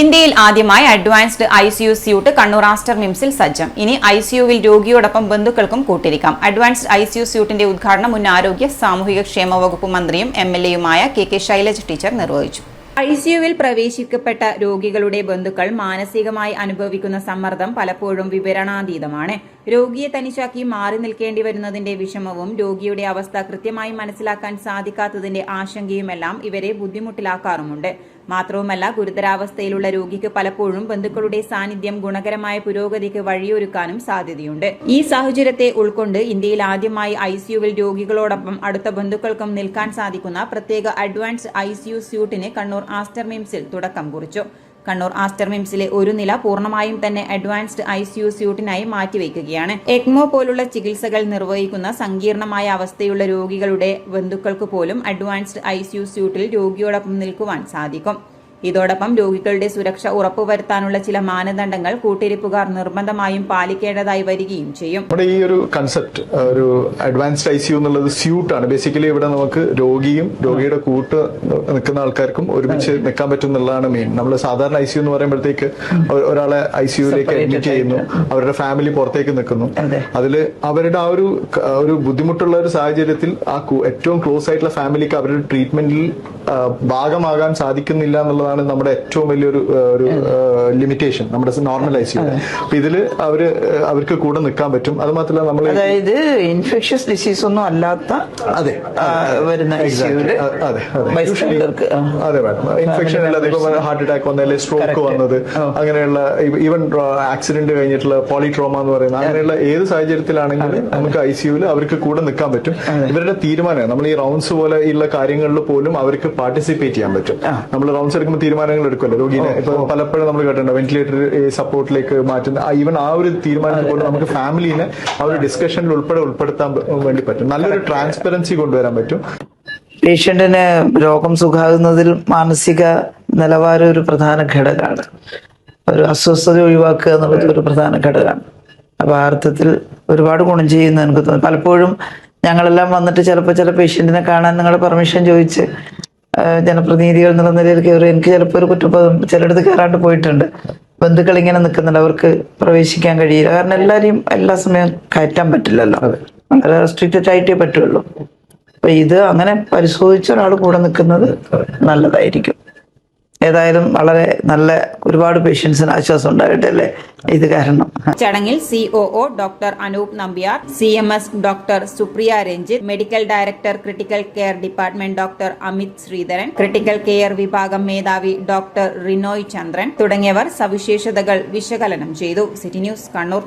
ഇന്ത്യയിൽ ആദ്യമായി advanced ICU suite Kannur Aster മിംസിൽ സജ്ജം. ഇനി ഐസിയുവിൽ രോഗിയോടൊപ്പം ബന്ധുക്കൾക്കും കൂട്ടിരിക്കാം. അഡ്വാൻസ്ഡ് ഐസിയു സ്യൂട്ടിന്റെ ഉദ്ഘാടനം മുൻ ആരോഗ്യ സാമൂഹിക ക്ഷേമ വകുപ്പ് മന്ത്രിയും MLA-യുമായ KK ശൈലജ ടീച്ചർ നിർവഹിച്ചു. ഐസിയുവിൽ പ്രവേശിക്കപ്പെട്ട രോഗികളുടെ ബന്ധുക്കൾ മാനസികമായി അനുഭവിക്കുന്ന സമ്മർദ്ദം പലപ്പോഴും വിവരണാതീതമാണ്. രോഗിയെ തനിച്ചാക്കി മാറി നിൽക്കേണ്ടി വരുന്നതിന്റെ വിഷമവും രോഗിയുടെ അവസ്ഥ കൃത്യമായി മനസ്സിലാക്കാൻ സാധിക്കാത്തതിന്റെ ആശങ്കയുമെല്ലാം ഇവരെ ബുദ്ധിമുട്ടിലാക്കാറുമുണ്ട്. മാത്രവുമല്ല, ഗുരുതരാവസ്ഥയിലുള്ള രോഗിക്ക് പലപ്പോഴും ബന്ധുക്കളുടെ സാന്നിധ്യം ഗുണകരമായ പുരോഗതിക്ക് വഴിയൊരുക്കാനും സാധ്യതയുണ്ട്. ഈ സാഹചര്യത്തെ ഉൾക്കൊണ്ട് ഇന്ത്യയിൽ ആദ്യമായി ഐസിയുവിൽ രോഗികളോടൊപ്പം അടുത്ത ബന്ധുക്കൾക്കും നിൽക്കാൻ സാധിക്കുന്ന പ്രത്യേക അഡ്വാൻസ്ഡ് ഐസിയു സ്യൂട്ടിന് കണ്ണൂർ ആസ്റ്റർ മിംസിൽ തുടക്കം കുറിച്ചു. കണ്ണൂർ ആസ്റ്റർ മിംസിലെ ഒരു നില പൂർണ്ണമായും തന്നെ അഡ്വാൻസ്ഡ് ഐസിയു സ്യൂട്ടിനായി മാറ്റിവെക്കുകയാണ്. എക്മോ പോലുള്ള ചികിത്സകൾ നിർവഹിക്കുന്ന സങ്കീർണമായ അവസ്ഥയുള്ള രോഗികളുടെ ബന്ധുക്കൾക്ക് പോലും അഡ്വാൻസ്ഡ് ഐസിയു സ്യൂട്ടിൽ രോഗിയോടൊപ്പം നിൽക്കുവാൻ സാധിക്കും. ഇതോടൊപ്പം രോഗികളുടെ സുരക്ഷ ഉറപ്പുവരുത്താനുള്ള ചില മാനദണ്ഡങ്ങൾ കൂട്ടിരിപ്പുകാർ നിർബന്ധമായും പാലിക്കേണ്ടതായി വരികയും ചെയ്യും. നമ്മുടെ ഈ ഒരു കൺസെപ്റ്റ്, ഒരു അഡ്വാൻസ്ഡ് ഐസിയു എന്നുള്ളത് സ്യൂട്ടാണ്. ബേസിക്കലി ഇവിടെ നമുക്ക് രോഗിയും രോഗിയുടെ കൂട്ട് നിൽക്കുന്ന ആൾക്കാർക്കും ഒരുമിച്ച് നിൽക്കാൻ പറ്റും എന്നുള്ളതാണ് മെയിൻ. നമ്മൾ സാധാരണ ഐസിയു എന്ന് പറയുമ്പോഴത്തേക്ക് ഒരാളെ ഐസിയുലേക്ക് അഡ്മിറ്റ് ചെയ്യുന്നു, അവരുടെ ഫാമിലി പുറത്തേക്ക് നിൽക്കുന്നു. അതിൽ അവരുടെ ആ ഒരു ബുദ്ധിമുട്ടുള്ള ഒരു സാഹചര്യത്തിൽ ആ ഏറ്റവും ക്ലോസ് ആയിട്ടുള്ള ഫാമിലിക്ക് അവരുടെ ട്രീറ്റ്മെന്റിൽ ഭാഗമാകാൻ സാധിക്കുന്നില്ല എന്നുള്ളതാണ് നമ്മുടെ ഏറ്റവും വലിയൊരു ലിമിറ്റേഷൻ നമ്മുടെ നോർമൽ ഐസിയു. ഇതില് അവർക്ക് കൂടെ നിൽക്കാൻ പറ്റും. അത് മാത്രമല്ല നമ്മൾ അതായത് ഇൻഫെക്ഷ്യസ് ഡിസീസ് ഒന്നും അല്ലാത്ത വരുന്ന അതെ ഇൻഫെക്ഷൻ അല്ലാതെ ഹാർട്ട് അറ്റാക്ക് വന്നല്ലേ, സ്ട്രോക്ക് വന്നത്, അങ്ങനെയുള്ള ഈവൻ ആക്സിഡന്റ് കഴിഞ്ഞിട്ടുള്ള പോളിട്രോമ എന്ന് പറയുന്ന അങ്ങനെയുള്ള ഏത് സാഹചര്യത്തിലാണെങ്കിലും നമുക്ക് ഐസിയുവിൽ അവർക്ക് കൂടെ നിൽക്കാൻ പറ്റും. ഇവരുടെ തീരുമാനം നമ്മൾ ഈ റൗണ്ട്സ് പോലെ ഉള്ള കാര്യങ്ങളിൽ പോലും അവർക്ക് പാർട്ടിസിപ്പേറ്റ് ചെയ്യാൻ പറ്റും. നമ്മൾ റൗണ്ട്സ് എടുക്കുമ്പോൾ തീരുമാനങ്ങൾ എടുക്കുമല്ലോ രോഗീനെ. ഇപ്പൊ പലപ്പോഴും നമ്മൾ കേട്ടിട്ടുണ്ട് വെന്റിലേറ്റർ സപ്പോർട്ടിലേക്ക് മാറ്റുന്ന ഈവൻ ആ ഒരു തീരുമാനത്തിൽ പോലും നമുക്ക് ഫാമിലിനെ ആ ഒരു ഡിസ്കഷനിൽ ഉൾപ്പെടുത്താൻ വേണ്ടി പറ്റും. നല്ലൊരു ട്രാൻസ്പെറൻസി കൊണ്ടുവരാൻ പറ്റും. പേഷ്യന്റിന് രോഗം സുഖാകുന്നതിൽ മാനസിക നിലവാരം ഒരു പ്രധാന ഘടകമാണ്. ഒരു അസ്വസ്ഥത ഒഴിവാക്കുക എന്നുള്ളത് ഒരു പ്രധാന ഘടകമാണ്. അപ്പൊ ആ അർത്ഥത്തിൽ ഒരുപാട് ഗുണം ചെയ്യുന്ന എനിക്ക് തോന്നുന്നു. പലപ്പോഴും ഞങ്ങളെല്ലാം വന്നിട്ട് ചിലപ്പോൾ ചില പേഷ്യന്റിനെ കാണാൻ നിങ്ങളുടെ പെർമിഷൻ ചോദിച്ച് ജനപ്രതിനിധികൾ എന്നുള്ള നിലയിൽ കയറി എനിക്ക് ചിലപ്പോൾ ഒരു കുറ്റബോധം ചിലയിടത്ത് കയറാണ്ട് പോയിട്ടുണ്ട്. ബന്ധുക്കൾ ഇങ്ങനെ നിൽക്കുന്നുണ്ട്, അവർക്ക് പ്രവേശിക്കാൻ കഴിയില്ല. കാരണം എല്ലാവരെയും എല്ലാ സമയവും കയറ്റാൻ പറ്റില്ലല്ലോ, വളരെ റെസ്ട്രിക്റ്റഡ് ആയിട്ടേ പറ്റുള്ളൂ. അപ്പൊ ഇത് അങ്ങനെ പരിശോധിച്ച ഒരാൾ കൂടെ നിൽക്കുന്നത് നല്ലതായിരിക്കും. ഏതായാലും വളരെ നല്ല ഒരുപാട് പേഷ്യൻസിന് ആശ്വാസം ഉണ്ടാകട്ടെ അല്ലേ ഇത് കാരണം. ചടങ്ങിൽ COO doctor Anoop Nambiar, CMS doctor Supriya Ranjith, medical director critical care department doctor Amit Sreedharan, critical care വിഭാഗം മേധാവി ഡോക്ടർ റിനോയ് ചന്ദ്രൻ തുടങ്ങിയവർ സവിശേഷതകൾ വിശകലനം ചെയ്തു. City news Kannur.